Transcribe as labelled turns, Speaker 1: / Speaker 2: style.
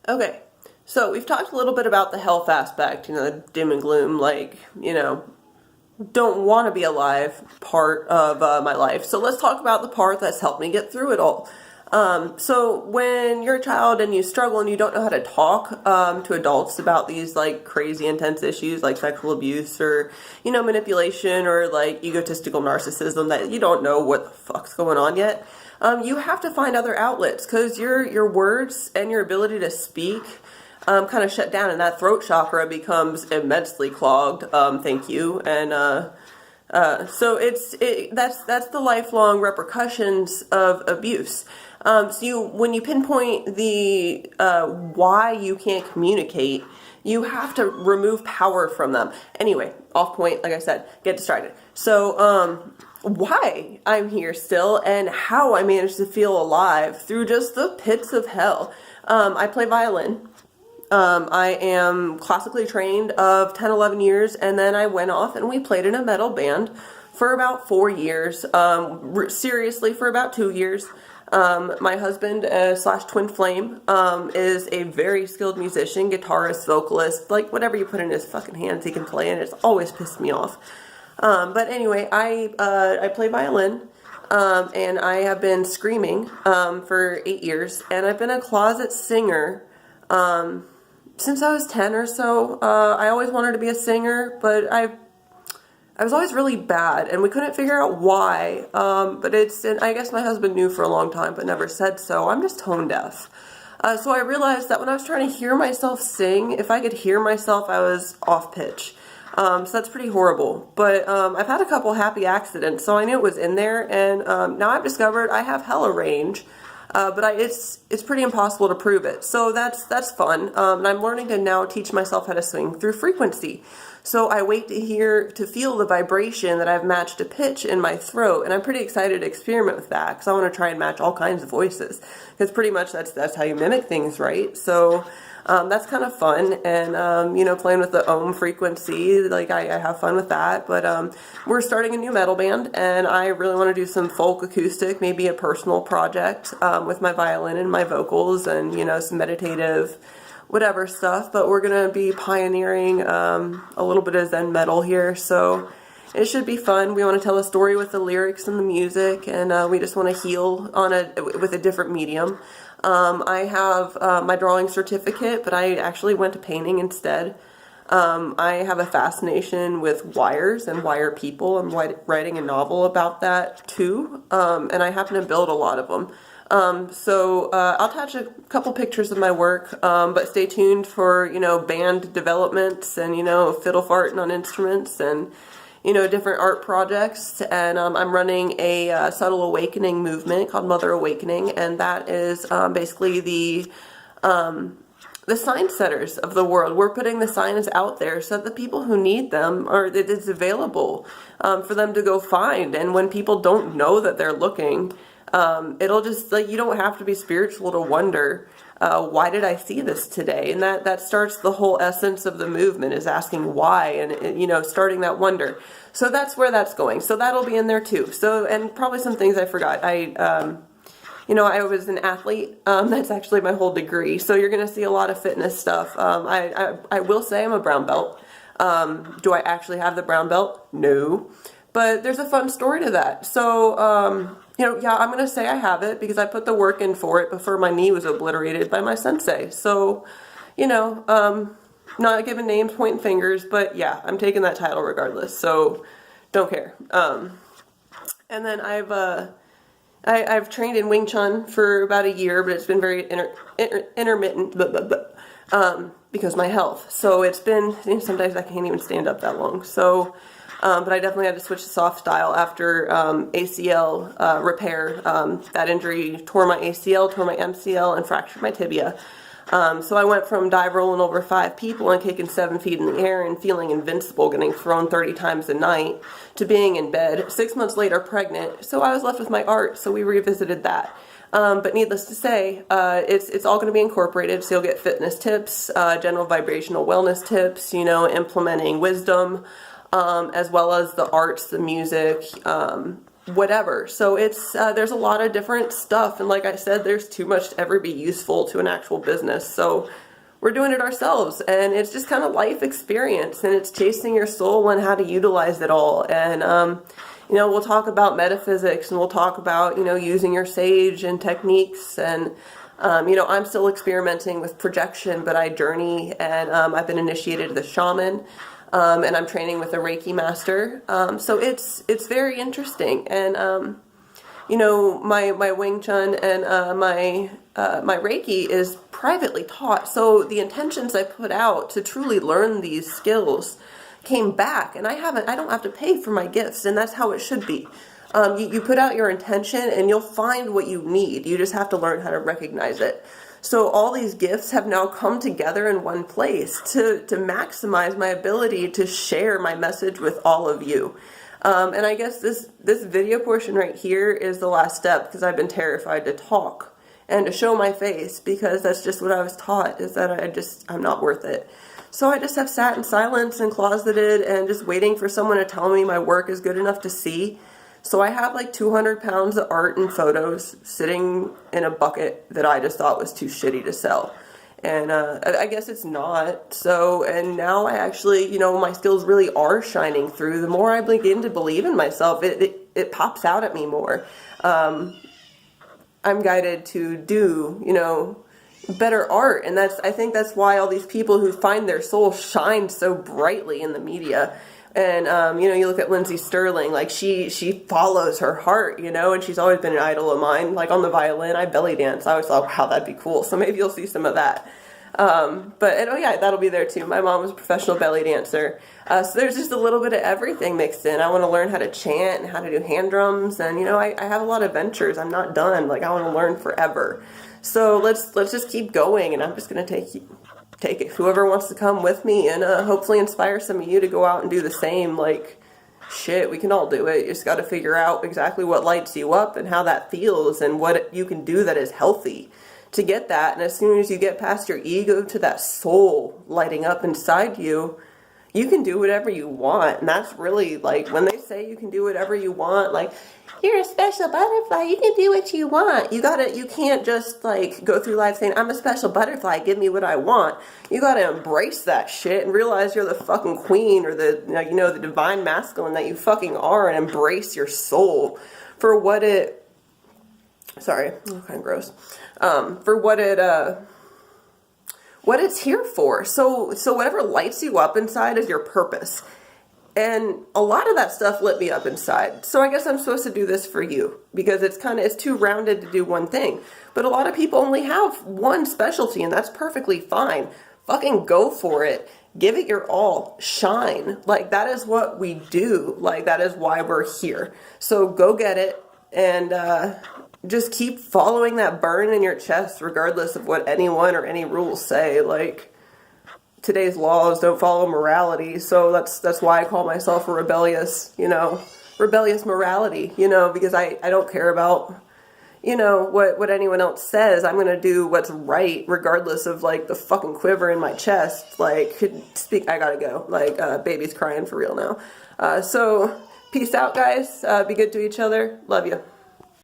Speaker 1: Okay, so we've talked a little bit about the health aspect, the doom and gloom, don't want to be alive part of my life. So let's talk about the part that's helped me get through it all. So when you're a child and you struggle and you don't know how to talk to adults about these like crazy intense issues like sexual abuse or manipulation or like egotistical narcissism that you don't know what the fuck's going on yet, you have to find other outlets because your words and your ability to speak kind of shut down, and that throat chakra becomes immensely clogged. Thank you. And so that's the lifelong repercussions of abuse. So when you pinpoint the why you can't communicate, you have to remove power from them. Anyway, off point, like I said, get distracted. So why I'm here still and how I managed to feel alive through just the pits of hell. I play violin. I am classically trained of 10, 11 years, and then I went off and we played in a metal band for about 4 years, seriously for about 2 years. My husband slash twin flame is a very skilled musician, guitarist, vocalist, like whatever you put in his fucking hands he can play, and it's always pissed me off. But anyway, I play violin. And I have been screaming for 8 years, and I've been a closet singer since I was 10 or so. I always wanted to be a singer, but I was always really bad, and we couldn't figure out why. And I guess my husband knew for a long time, but never said so. I'm just tone deaf. So I realized that when I was trying to hear myself sing, if I could hear myself, I was off pitch. So that's pretty horrible. But I've had a couple happy accidents, so I knew it was in there, and now I've discovered I have hella range. But it's pretty impossible to prove it. So that's fun. And I'm learning to now teach myself how to swing through frequency. So I wait to feel the vibration that I've matched a pitch in my throat, and I'm pretty excited to experiment with that because I want to try and match all kinds of voices. Because pretty much that's how you mimic things, right? So that's kind of fun, and playing with the ohm frequency, like I have fun with that. But we're starting a new metal band, and I really want to do some folk acoustic, maybe a personal project with my violin and my vocals, and some meditative whatever stuff. But we're gonna be pioneering a little bit of Zen metal here, so it should be fun. We want to tell a story with the lyrics and the music, and we just want to heal with a different medium. I have my drawing certificate, but I actually went to painting instead. I have a fascination with wires and wire people. I'm writing a novel about that too, and I happen to build a lot of them. So I'll attach a couple pictures of my work, but stay tuned for band developments and fiddle farting on instruments and different art projects. And I'm running a subtle awakening movement called Mother Awakening, and that is basically the sign setters of the world. We're putting the signs out there so that the people who need them it's available for them to go find. And when people don't know that they're looking, it'll just you don't have to be spiritual to wonder, why did I see this today? And that starts the whole essence of the movement, is asking why, and starting that wonder. So that's where that's going. So that'll be in there too. So, and probably some things I forgot. I was an athlete. That's actually my whole degree. So you're going to see a lot of fitness stuff. I will say I'm a brown belt. Do I actually have the brown belt? No. But there's a fun story to that. So, I'm going to say I have it because I put the work in for it before my knee was obliterated by my sensei. So, not giving names, pointing fingers, but yeah, I'm taking that title regardless. So, don't care. And then I've trained in Wing Chun for about a year, but it's been very intermittent, because of my health. So it's been, sometimes I can't even stand up that long. So, but I definitely had to switch to soft style after ACL repair. That injury tore my ACL, tore my MCL, and fractured my tibia. So I went from dive rolling over 5 people and kicking 7 feet in the air and feeling invincible, getting thrown 30 times a night, to being in bed, 6 months later pregnant. So I was left with my art, so we revisited that. But needless to say, it's all going to be incorporated, so you'll get fitness tips, general vibrational wellness tips, implementing wisdom, as well as the arts, the music, whatever. So it's there's a lot of different stuff, and like I said, there's too much to ever be useful to an actual business. So we're doing it ourselves, and it's just kind of life experience, and it's chasing your soul and how to utilize it all. And we'll talk about metaphysics, and we'll talk about using your sage and techniques, and I'm still experimenting with projection, but I journey, and I've been initiated to the shaman. And I'm training with a Reiki master. So it's very interesting. And, my Wing Chun and my Reiki is privately taught. So the intentions I put out to truly learn these skills came back. And I don't have to pay for my gifts. And that's how it should be. You put out your intention and you'll find what you need. You just have to learn how to recognize it. So all these gifts have now come together in one place to maximize my ability to share my message with all of you. And I guess this video portion right here is the last step, because I've been terrified to talk and to show my face, because that's just what I was taught, is that I'm not worth it. So I just have sat in silence and closeted and just waiting for someone to tell me my work is good enough to see. So I have like 200 pounds of art and photos sitting in a bucket that I just thought was too shitty to sell. And I guess it's not. So, and now I actually, my skills really are shining through. The more I begin to believe in myself, it pops out at me more. I'm guided to do, better art. And I think that's why all these people who find their soul shine so brightly in the media. And, you look at Lindsay Sterling, like she follows her heart, and she's always been an idol of mine. Like on the violin, I belly dance. I always thought, wow, that'd be cool. So maybe you'll see some of that. That'll be there too. My mom was a professional belly dancer. So there's just a little bit of everything mixed in. I want to learn how to chant and how to do hand drums. And, I have a lot of ventures. I'm not done. Like I want to learn forever. So let's just keep going. And I'm just going to take it, whoever wants to come with me, and hopefully inspire some of you to go out and do the same. Like, shit, we can all do it. You just got to figure out exactly what lights you up and how that feels and what you can do that is healthy to get that. And as soon as you get past your ego to that soul lighting up inside you, you can do whatever you want. And that's really, like, when they say you can do whatever you want, like, you're a special butterfly, you can do what you want. You can't just, like, go through life saying, I'm a special butterfly, give me what I want. You gotta embrace that shit and realize you're the fucking queen, or the divine masculine that you fucking are, and embrace your soul for what it, sorry, I'm kind of gross, for what it's here for. So whatever lights you up inside is your purpose. And a lot of that stuff lit me up inside. So I guess I'm supposed to do this for you, because it's too rounded to do one thing. But a lot of people only have one specialty, and that's perfectly fine. Fucking go for it. Give it your all. Shine. Like, that is what we do. Like, that is why we're here. So go get it, and just keep following that burn in your chest, regardless of what anyone or any rules say. Like, today's laws don't follow morality, so that's why I call myself a rebellious morality, because I don't care about, what anyone else says. I'm going to do what's right, regardless of, like, the fucking quiver in my chest. Like, I gotta go. Like, baby's crying for real now. So, peace out, guys. Be good to each other. Love you.